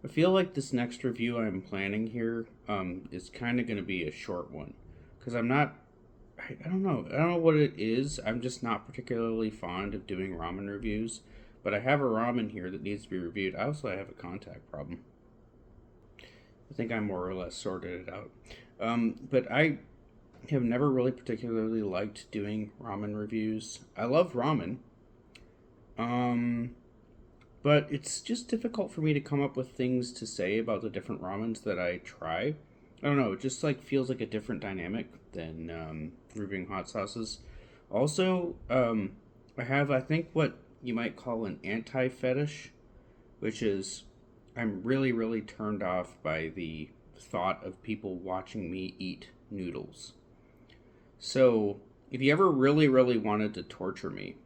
I feel like this next review I'm planning here is kind of going to be a short one because I'm not. I don't know. I don't know what it is. I'm just not particularly fond of doing ramen reviews. But I have a ramen here that needs to be reviewed. I also have a contact problem. I think I more or less sorted it out. But I have never really particularly liked doing ramen reviews. I love ramen. Um, but it's just difficult for me to come up with things to say about the different ramens that I try. I don't know, it just like feels like a different dynamic than reviewing hot sauces. Also, I have I think what you might call an anti fetish, which is I'm really turned off by the thought of people watching me eat noodles. So if you ever really wanted to torture me,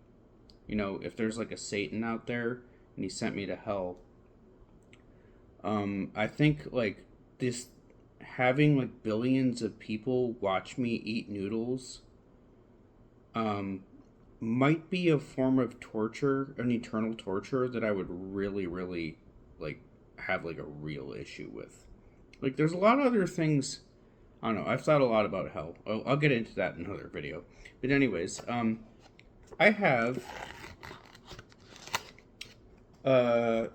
if there's like a Satan out there and he sent me to hell, I think like this having like billions of people watch me eat noodles um, might be a form of torture, an eternal torture that I would really like have like a real issue with. Like there's a lot of other things. I don't know. I've thought a lot about hell. I'll get into that in another video. But anyways, I have uh,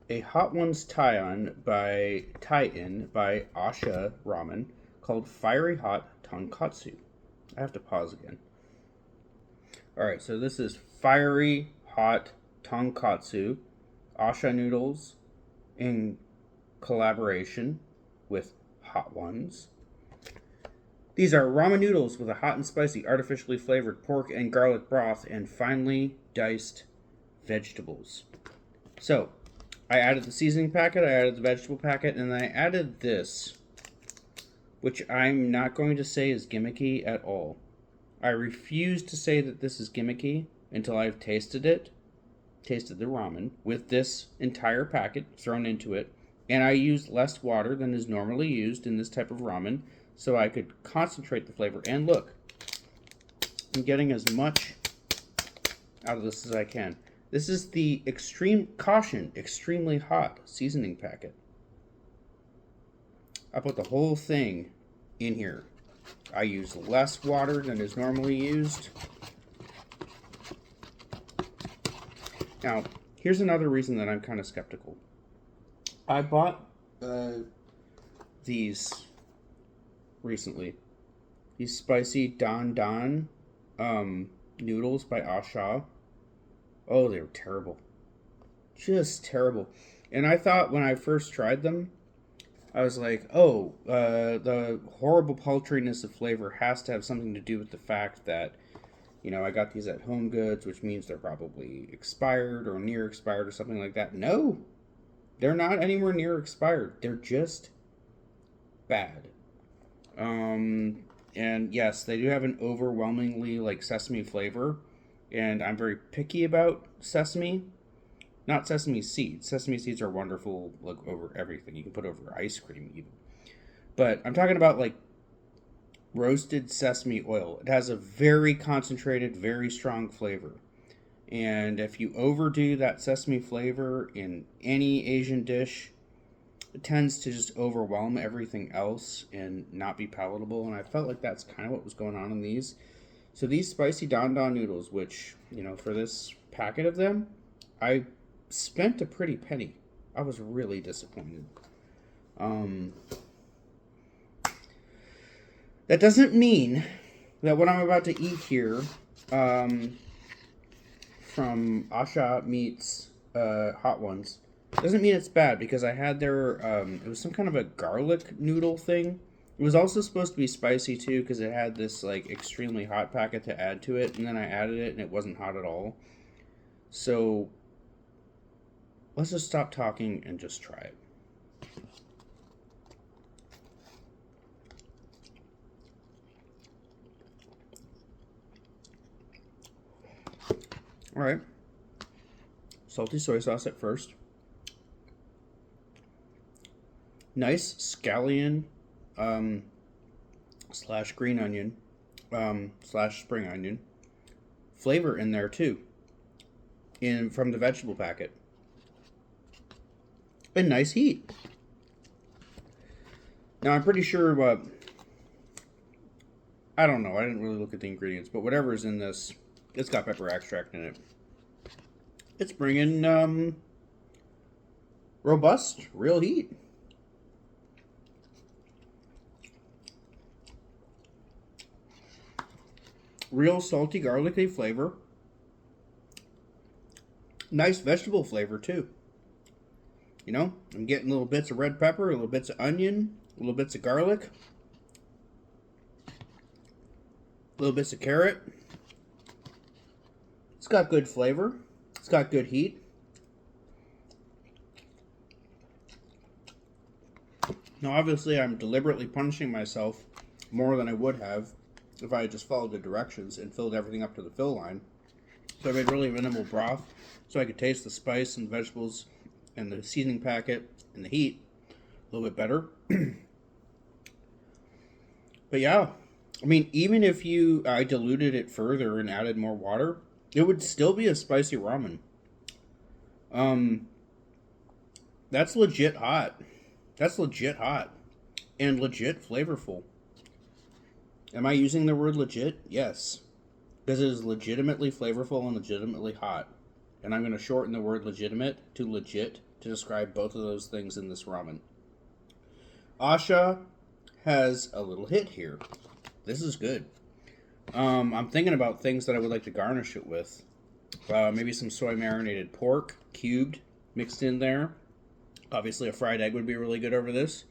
a Hot Ones tie-in by A-sha Ramen called Fiery Hot Tonkotsu. I have to pause again. All right, so this is Fiery Hot Tonkotsu, A-sha noodles in collaboration with Hot Ones. These are ramen noodles with a hot and spicy, artificially flavored pork and garlic broth and finely diced vegetables. So, I added the seasoning packet, I added the vegetable packet, and I added this, which I'm not going to say is gimmicky at all. I refuse to say that this is gimmicky until I've tasted the ramen, with this entire packet thrown into it, and I used less water than is normally used in this type of ramen, so I could concentrate the flavor. And look, I'm getting as much out of this as I can. This is the extremely hot seasoning packet. I put the whole thing in here. I use less water than is normally used. Now, here's another reason that I'm kind of skeptical. I bought these recently. These spicy Don noodles by A-sha. Oh, they were terrible. Just terrible. And I thought when I first tried them, I was like, oh, the horrible paltriness of flavor has to have something to do with the fact that, I got these at Home Goods, which means they're probably expired or near expired or something like that. No, they're not anywhere near expired. They're just bad. And yes, they do have an overwhelmingly like sesame flavor, and I'm very picky about sesame. Not sesame seeds. Sesame seeds are wonderful, like over everything. You can put over ice cream even. But I'm talking about like roasted sesame oil. It has a very concentrated, very strong flavor. And if you overdo that sesame flavor in any Asian dish, it tends to just overwhelm everything else and not be palatable. And I felt like that's kind of what was going on in these. So these spicy don don noodles, which, for this packet of them, I spent a pretty penny. I was really disappointed. That doesn't mean that what I'm about to eat here from A-sha Meats Hot Ones doesn't mean it's bad, because I had their, it was some kind of a garlic noodle thing. It was also supposed to be spicy too, because it had this like extremely hot packet to add to it, and then I added it and it wasn't hot at all. So let's just stop talking and just try it. All right. Salty soy sauce at first. Nice scallion slash green onion slash spring onion flavor in there too, from the vegetable packet. and nice heat. Now, I'm pretty sure, I don't know, I didn't really look at the ingredients, but whatever's in this, it's got pepper extract in it. It's bringing robust, real heat. Real salty, garlicky flavor. Nice vegetable flavor, too. You know, I'm getting little bits of red pepper, little bits of onion, little bits of garlic, little bits of carrot. It's got good flavor. It's got good heat. Now, obviously, I'm deliberately punishing myself more than I would have if I had just followed the directions and filled everything up to the fill line. So I made really minimal broth so I could taste the spice and vegetables and the seasoning packet and the heat a little bit better. But yeah, I mean, even if I diluted it further and added more water, it would still be a spicy ramen. That's legit hot. That's legit hot and legit flavorful. Am I using the word legit? Yes. Because it is legitimately flavorful and legitimately hot. And I'm going to shorten the word legitimate to legit to describe both of those things in this ramen. A-sha has a little hit here. This is good. I'm thinking about things that I would like to garnish it with. Maybe some soy marinated pork, cubed, mixed in there. Obviously a fried egg would be really good over this.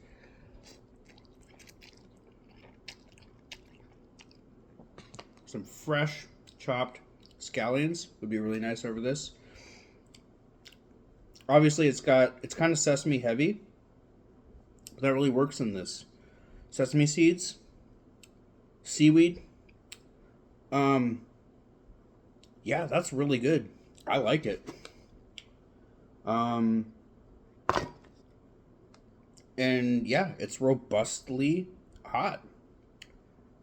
Some fresh chopped scallions would be really nice over this. Obviously it's kind of sesame heavy, but that really works in this. Sesame seeds, seaweed. Yeah, that's really good. I like it. And yeah, it's robustly hot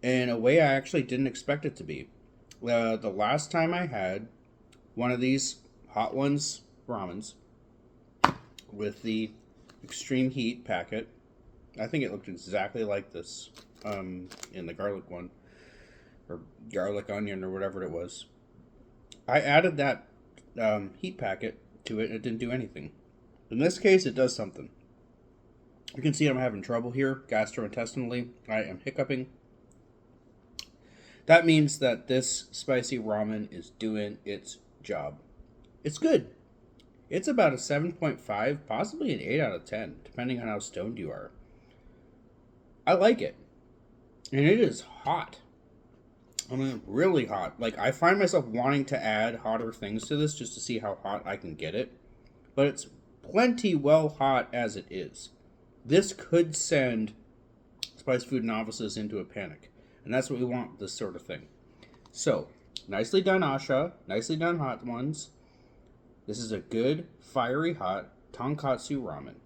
in a way I actually didn't expect it to be. The last time I had one of these hot ones ramens with the extreme heat packet, I think it looked exactly like this in the garlic one, or garlic onion or whatever it was. I added that heat packet to it and it didn't do anything. In this case, it does something. You can see I'm having trouble here gastrointestinally. I am hiccuping. That means that this spicy ramen is doing its job. It's good. It's about a 7.5, possibly an 8 out of 10, depending on how stoned you are. I like it. And it is hot. I mean, really hot. Like, I find myself wanting to add hotter things to this just to see how hot I can get it. But it's plenty well hot as it is. This could send spice food novices into a panic. And that's what we want with this sort of thing. So, nicely done A-sha. Nicely done hot ones. This is a good, fiery hot tonkotsu ramen.